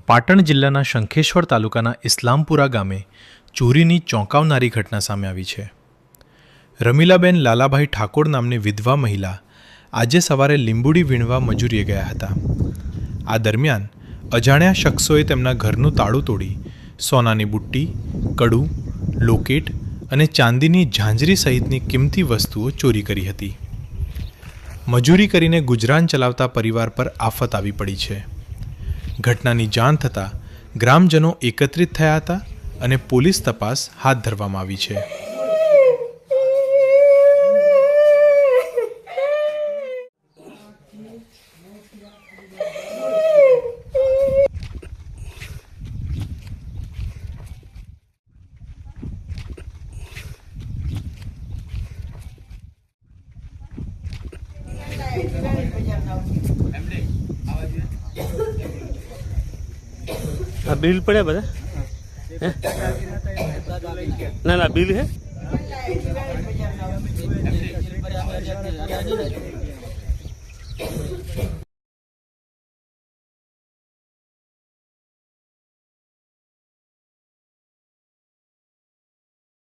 પાટણ જિલ્લાના શંખેશ્વર તાલુકાના ઇસ્લામપુરા ગામે ચોરીની ચોંકાવનારી ઘટના સામે આવી છે. રમીલાબેન લાલાભાઈ ઠાકોર નામની વિધવા મહિલા આજે સવારે લીંબુડી વીણવા મજૂરીએ ગયા હતા. આ દરમિયાન અજાણ્યા શખ્સોએ તેમના ઘરનું તાળું તોડી સોનાની બુટ્ટી, કડું, લોકેટ અને ચાંદીની ઝાંઝરી સહિતની કિંમતી વસ્તુઓ ચોરી કરી હતી. મજૂરી કરીને ગુજરાન ચલાવતા પરિવાર પર આફત આવી પડી છે. ઘટનાની જાણ થતાં ગ્રામજનો એકત્રિત થયા હતા અને પોલીસ તપાસ હાથ ધરવામાં આવી છે. આ બિલ પડ્યા બધા ના ના બિલ હે